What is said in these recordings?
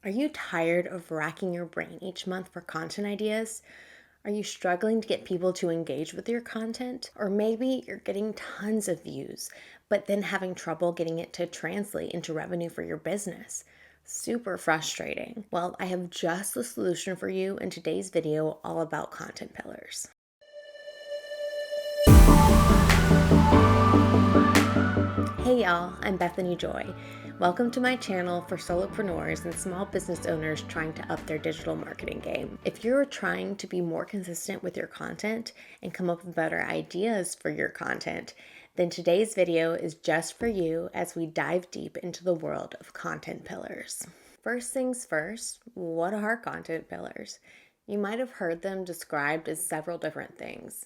Are you tired of racking your brain each month for content ideas? Are you struggling to get people to engage with your content? Or maybe you're getting tons of views, but then having trouble getting it to translate into revenue for your business. Super frustrating. Well, I have just the solution for you in today's video all about content pillars. Hey y'all, I'm Bethany Joy. Welcome to my channel for solopreneurs and small business owners trying to up their digital marketing game. If you're trying to be more consistent with your content and come up with better ideas for your content, then today's video is just for you as we dive deep into the world of content pillars. First things first, what are content pillars? You might have heard them described as several different things.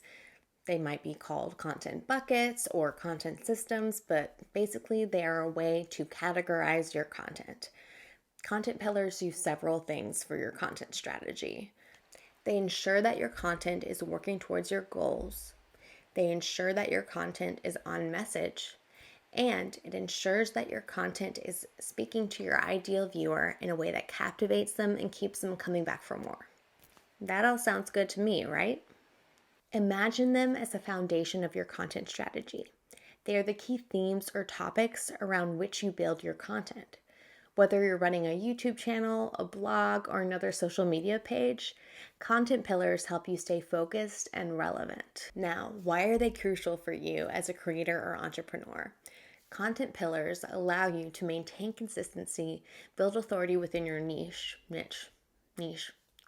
They might be called content buckets or content systems, but basically they are a way to categorize your content. Content pillars do several things for your content strategy. They ensure that your content is working towards your goals. They ensure that your content is on message. And it ensures that your content is speaking to your ideal viewer in a way that captivates them and keeps them coming back for more. That all sounds good to me, right? Imagine them as the foundation of your content strategy. They are the key themes or topics around which you build your content. Whether you're running a YouTube channel, a blog, or another social media page, content pillars help you stay focused and relevant. Now, why are they crucial for you as a creator or entrepreneur? Content pillars allow you to maintain consistency, build authority within your niche,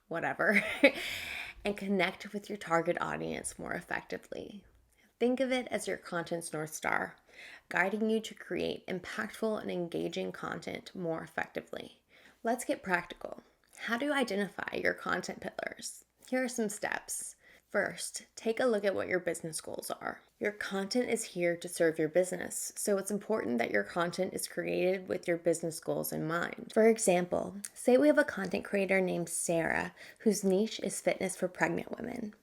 whatever, and connect with your target audience more effectively. Think of it as your content's North Star, guiding you to create impactful and engaging content more effectively. Let's get practical. How do you identify your content pillars? Here are some steps. First, take a look at what your business goals are. Your content is here to serve your business, so it's important that your content is created with your business goals in mind. For example, say we have a content creator named Sarah whose niche is fitness for pregnant women.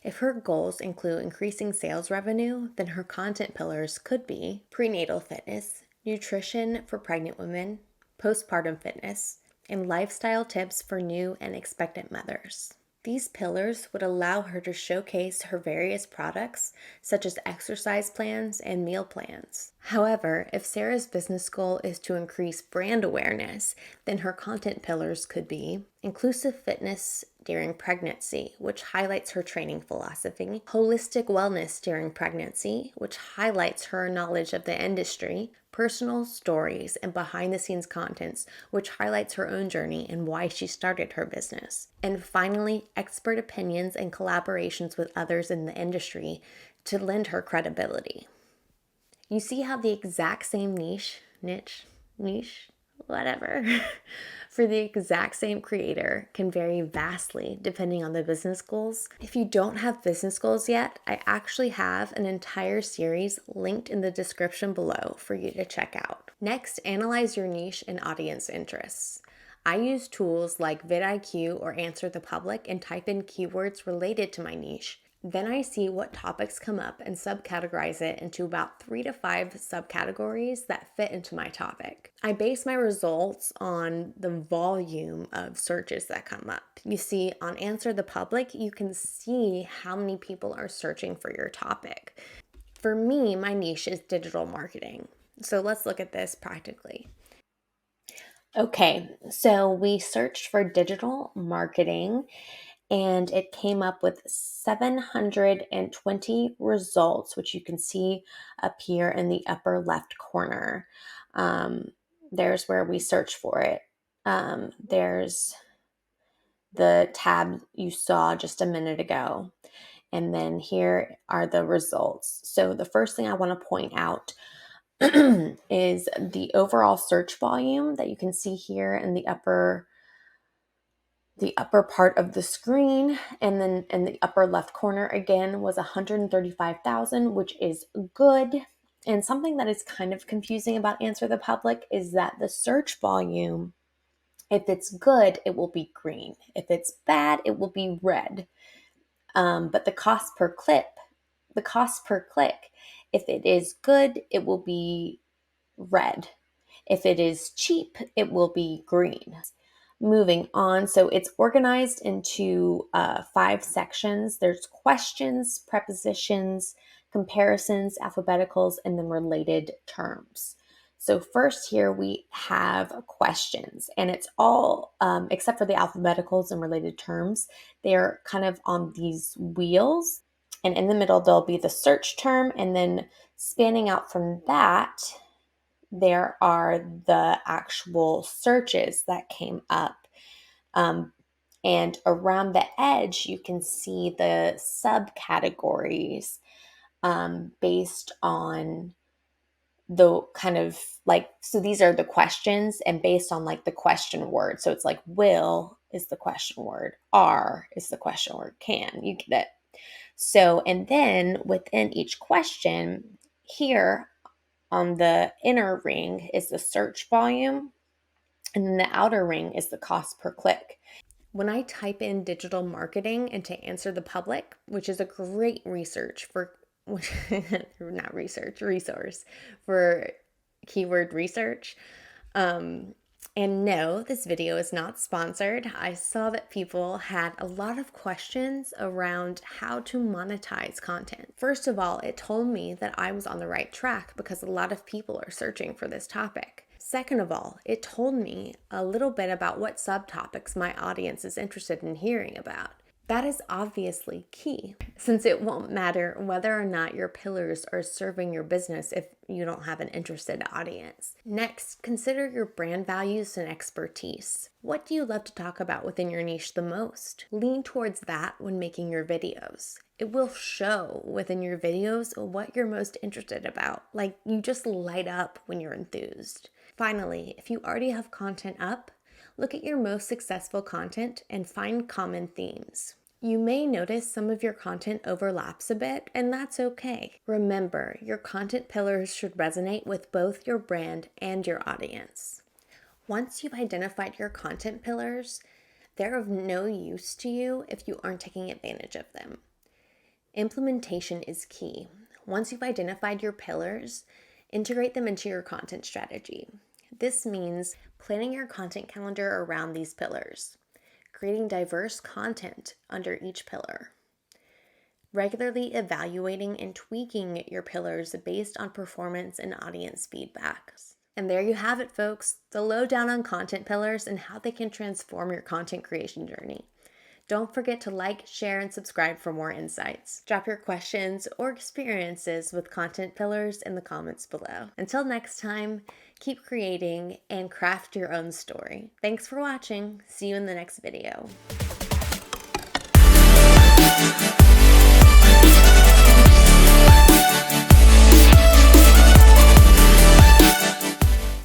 If her goals include increasing sales revenue, then her content pillars could be prenatal fitness, nutrition for pregnant women, postpartum fitness, and lifestyle tips for new and expectant mothers. These pillars would allow her to showcase her various products, such as exercise plans and meal plans. However, if Sarah's business goal is to increase brand awareness, then her content pillars could be inclusive fitness during pregnancy, which highlights her training philosophy, holistic wellness during pregnancy, which highlights her knowledge of the industry, personal stories and behind-the-scenes contents, which highlights her own journey and why she started her business. And finally, expert opinions and collaborations with others in the industry to lend her credibility. You see how the exact same niche, whatever, for the exact same creator can vary vastly depending on the business goals. If you don't have business goals yet, I actually have an entire series linked in the description below for you to check out. Next, analyze your niche and audience interests. I use tools like vidIQ or Answer the Public and type in keywords related to my niche. Then I see what topics come up and subcategorize it into about 3 to 5 subcategories that fit into my topic. I base my results on the volume of searches that come up. You see, on Answer the Public, you can see how many people are searching for your topic. For me, my niche is digital marketing. So let's look at this practically. Okay, so we searched for digital marketing and it came up with 720 results, which you can see up here in the upper left corner. There's where we search for it. There's the tab you saw just a minute ago. And then here are the results. So the first thing I want to point out is the overall search volume that you can see here in the upper part of the screen, and then in the upper left corner again was 135,000, which is good. And something that is kind of confusing about Answer the Public is that the search volume, if it's good, it will be green. If it's bad, it will be red. But the cost per click, if it is good, it will be red. If it is cheap, it will be green. Moving on, so it's organized into 5 sections. There's questions, prepositions, comparisons, alphabeticals, and then related terms. So first here we have questions, and it's all, except for the alphabeticals and related terms, they're kind of on these wheels. And in the middle, there'll be the search term, and then spanning out from that, there are the actual searches that came up. And around the edge, you can see the subcategories based on the kind of like, so these are the questions and based on like the question word. So it's like will is the question word, are is the question word, can. You get it? So, and then within each question, here on the inner ring is the search volume, and then the outer ring is the cost per click. When I type in digital marketing and to answer the public, which is a great resource for keyword research. And no, this video is not sponsored. I saw that people had a lot of questions around how to monetize content. First of all, it told me that I was on the right track because a lot of people are searching for this topic. Second of all, it told me a little bit about what subtopics my audience is interested in hearing about. That is obviously key, since it won't matter whether or not your pillars are serving your business if you don't have an interested audience. Next, consider your brand values and expertise. What do you love to talk about within your niche the most? Lean towards that when making your videos. It will show within your videos what you're most interested about. Like, you just light up when you're enthused. Finally, if you already have content up, look at your most successful content and find common themes. You may notice some of your content overlaps a bit, and that's okay. Remember, your content pillars should resonate with both your brand and your audience. Once you've identified your content pillars, they're of no use to you if you aren't taking advantage of them. Implementation is key. Once you've identified your pillars, integrate them into your content strategy. This means planning your content calendar around these pillars, creating diverse content under each pillar, regularly evaluating and tweaking your pillars based on performance and audience feedback. And there you have it, folks, the lowdown on content pillars and how they can transform your content creation journey. Don't forget to like, share, and subscribe for more insights. Drop your questions or experiences with content pillars in the comments below. Until next time, keep creating and craft your own story. Thanks for watching. See you in the next video.